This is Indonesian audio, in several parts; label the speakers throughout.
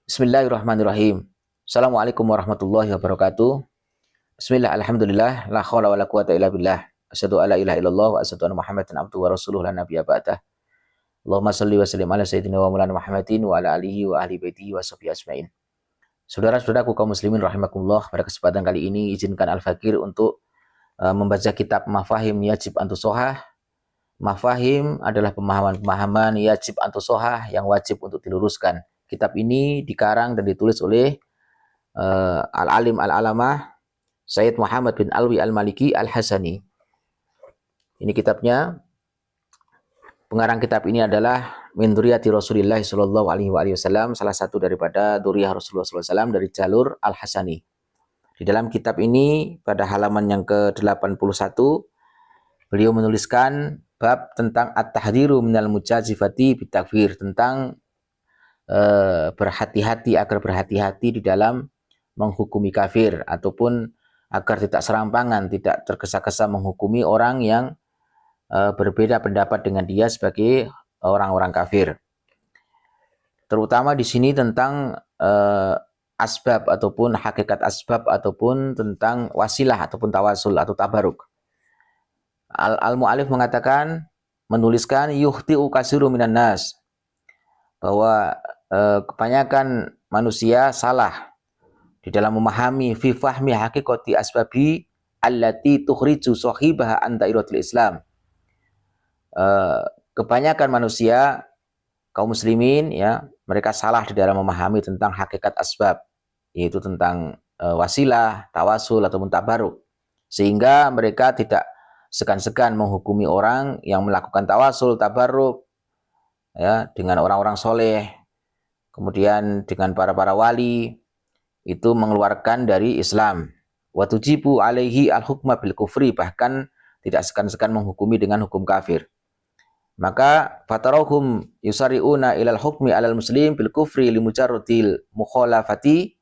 Speaker 1: Bismillahirrahmanirrahim. Assalamualaikum warahmatullahi wabarakatuh. Bismillah, alhamdulillah, la khawla wa la quwata illa billah. Asyhadu alla ilaha illallah wa asyhadu anna Muhammadan abduhu wa rasuluh la nabiyya ba'dah. Allahumma shalli wa sallim ala sayyidina wa maulana Muhammadin wa ala alihi wa ahli baitihi wa sahbihi ajmain. Saudara-saudaraku kaum muslimin rahimakumullah, pada kesempatan kali ini izinkan Al-Fakir untuk membaca kitab Mafahim Yajib Antusohah. Mafahim adalah pemahaman-pemahaman yajib antusohah yang wajib untuk diluruskan. Kitab ini dikarang dan ditulis oleh Al-Alim Al-Alamah Sayyid Muhammad bin Alwi Al-Maliki Al-Hasani. Ini kitabnya. Pengarang kitab ini adalah min dzurriyyati Rasulillah sallallahu alaihi wasallam, salah satu daripada dzurriyyah Rasulullah sallallahu alaihi wasallam dari jalur Al-Hasani. Di dalam kitab ini pada halaman yang ke-81 beliau menuliskan bab tentang at-tahdhiru minal mujazifati bitakfir, tentang berhati-hati, agar berhati-hati di dalam menghukumi kafir, ataupun agar tidak serampangan, tidak tergesa-gesa menghukumi orang yang berbeda pendapat dengan dia sebagai orang-orang kafir. Terutama di sini tentang asbab ataupun hakikat asbab, ataupun tentang wasilah ataupun tawasul atau tabaruk. Al-Mu'alif mengatakan, menuliskan yuhti'u kasiru minan nas, bahwa kebanyakan manusia salah di dalam memahami fi fahmi hakikati asbabi allati tukhriju sahibaha an dairatil Islam. Kebanyakan manusia kaum muslimin, ya, mereka salah di dalam memahami tentang hakikat asbab, yaitu tentang wasilah, tawasul ataupun tabaruk, sehingga mereka tidak segan-segan menghukumi orang yang melakukan tawasul, tabaruk, ya, dengan orang-orang soleh, kemudian dengan para wali, itu mengeluarkan dari Islam. Wa tujibu alaihi al-hukma bil kufri, bahkan tidak segan-segan menghukumi dengan hukum kafir. Maka fatarahum yusari'una ilal hukmi alal muslim bil kufri limujarradil mukhalafati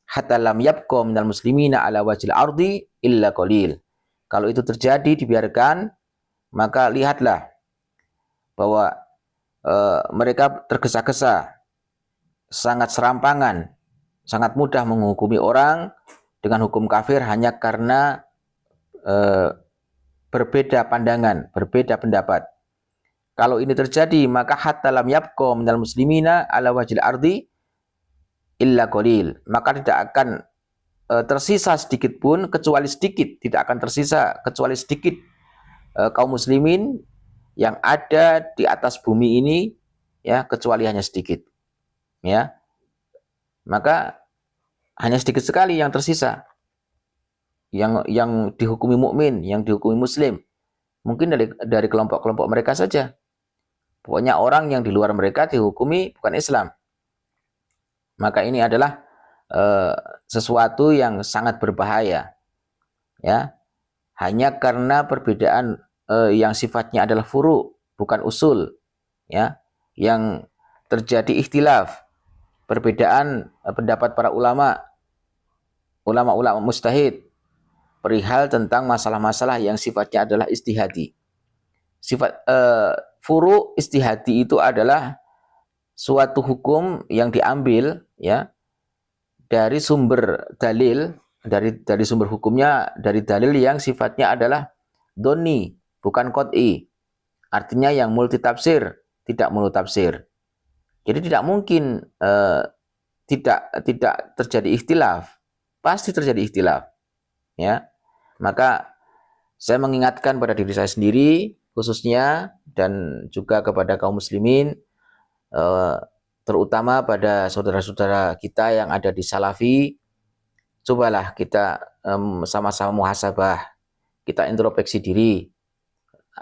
Speaker 1: hatta lam yabqa minal muslimina ala wajil ardi illa qalil. Kalau itu terjadi, dibiarkan, maka lihatlah bahwa mereka tergesa-gesa, sangat serampangan, sangat mudah menghukumi orang dengan hukum kafir hanya karena berbeda pandangan, berbeda pendapat. Kalau ini terjadi, maka hatta lam yabqa minal muslimina ala wajil ardi illa qalil, maka tidak akan tersisa sedikit pun, kecuali sedikit, tidak akan tersisa kecuali sedikit kaum muslimin yang ada di atas bumi ini, ya, kecuali hanya sedikit, ya. Maka hanya sedikit sekali yang tersisa, yang dihukumi mukmin, yang dihukumi muslim. Mungkin dari kelompok-kelompok mereka saja. Pokoknya orang yang di luar mereka dihukumi bukan Islam. Maka ini adalah sesuatu yang sangat berbahaya, ya. Hanya karena perbedaan yang sifatnya adalah furu, bukan usul, ya, yang terjadi ikhtilaf, perbedaan pendapat para ulama mujtahid perihal tentang masalah-masalah yang sifatnya adalah istihadi. Sifat furu istihadi itu adalah suatu hukum yang diambil, ya, dari sumber dalil, dari sumber hukumnya dari dalil yang sifatnya adalah doni, bukan qot'i. Artinya yang multi tafsir, tidak mono tafsir. Jadi tidak mungkin tidak terjadi ikhtilaf. Pasti terjadi ikhtilaf, ya. Maka saya mengingatkan pada diri saya sendiri khususnya, dan juga kepada kaum muslimin, terutama pada saudara-saudara kita yang ada di Salafi, cobalah kita sama-sama muhasabah, kita introspeksi diri,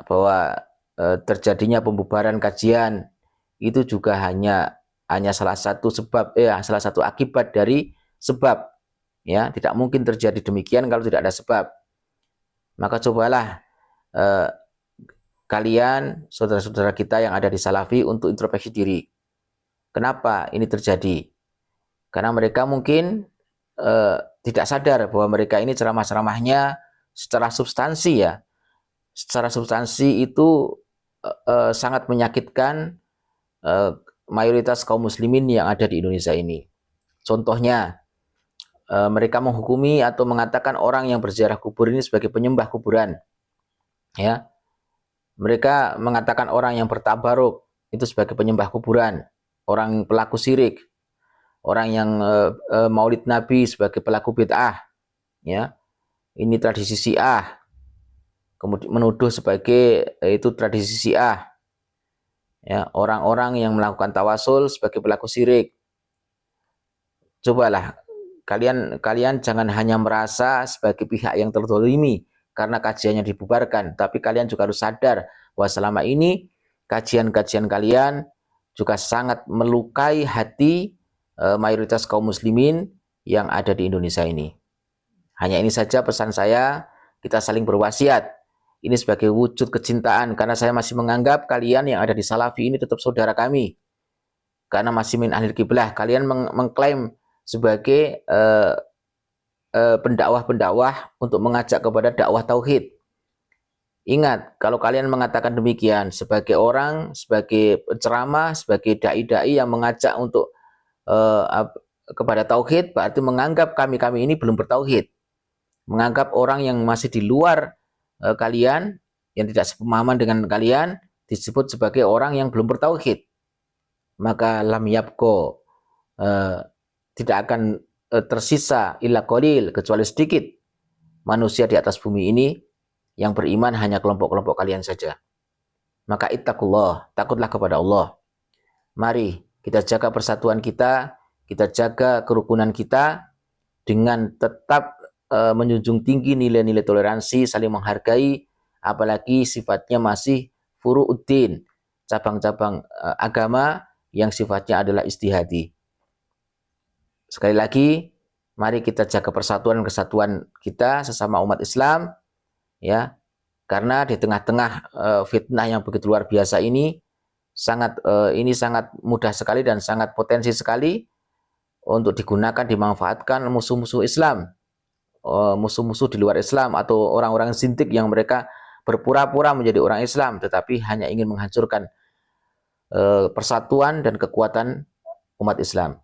Speaker 1: bahwa terjadinya pembubaran kajian itu juga hanya salah satu sebab, salah satu akibat dari sebab, ya. Tidak mungkin terjadi demikian kalau tidak ada sebab. Maka cobalah kalian, saudara-saudara kita yang ada di Salafi, untuk introspeksi diri. Kenapa ini terjadi? Karena mereka mungkin tidak sadar bahwa mereka ini ceramah-ceramahnya secara substansi, ya. Secara substansi itu sangat menyakitkan mayoritas kaum muslimin yang ada di Indonesia ini. Contohnya, mereka menghukumi atau mengatakan orang yang berziarah kubur ini sebagai penyembah kuburan. Ya, mereka mengatakan orang yang bertabaruk itu sebagai penyembah kuburan, orang pelaku syirik, orang yang maulid Nabi sebagai pelaku bid'ah. Ya, ini tradisi Syiah. Kemudian menuduh sebagai itu tradisi Syiah. Ya, orang-orang yang melakukan tawasul sebagai pelaku syirik. Cobalah kalian jangan hanya merasa sebagai pihak yang terzalimi karena kajiannya dibubarkan, tapi kalian juga harus sadar bahwa selama ini kajian-kajian kalian juga sangat melukai hati mayoritas kaum muslimin yang ada di Indonesia ini. Hanya ini saja pesan saya, kita saling berwasiat. Ini sebagai wujud kecintaan, karena saya masih menganggap kalian yang ada di Salafi ini tetap saudara kami. Karena masih min ahlil kiblah, kalian mengklaim sebagai pendakwah-pendakwah untuk mengajak kepada dakwah tauhid. Ingat, kalau kalian mengatakan demikian sebagai orang, sebagai ceramah, sebagai dai-dai yang mengajak untuk kepada tauhid, berarti menganggap kami ini belum bertauhid. Menganggap orang yang masih di luar kalian, yang tidak sepemahaman dengan kalian, disebut sebagai orang yang belum bertauhid. Maka lam yabko, tidak akan tersisa illa qalil, kecuali sedikit manusia di atas bumi ini yang beriman, hanya kelompok-kelompok kalian saja. Maka ittaqullah, takutlah kepada Allah. Mari kita jaga persatuan kita jaga kerukunan kita dengan tetap menjunjung tinggi nilai-nilai toleransi, saling menghargai, apalagi sifatnya masih furu'uddin, cabang-cabang agama yang sifatnya adalah istihadi. Sekali lagi, mari kita jaga persatuan dan kesatuan kita sesama umat Islam, ya, karena di tengah-tengah fitnah yang begitu luar biasa ini sangat mudah sekali dan sangat potensi sekali untuk digunakan, dimanfaatkan musuh-musuh Islam, musuh-musuh di luar Islam, atau orang-orang zintik yang mereka berpura-pura menjadi orang Islam tetapi hanya ingin menghancurkan persatuan dan kekuatan umat Islam.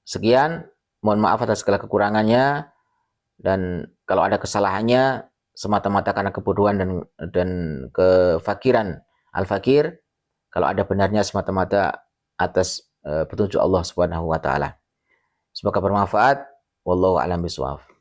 Speaker 1: Sekian, mohon maaf atas segala kekurangannya, dan kalau ada kesalahannya semata-mata karena kebodohan dan kefakiran al-fakir. Kalau ada benarnya semata-mata atas petunjuk Allah Subhanahu wa taala. Semoga bermanfaat. Wallahu a'lam bishawab.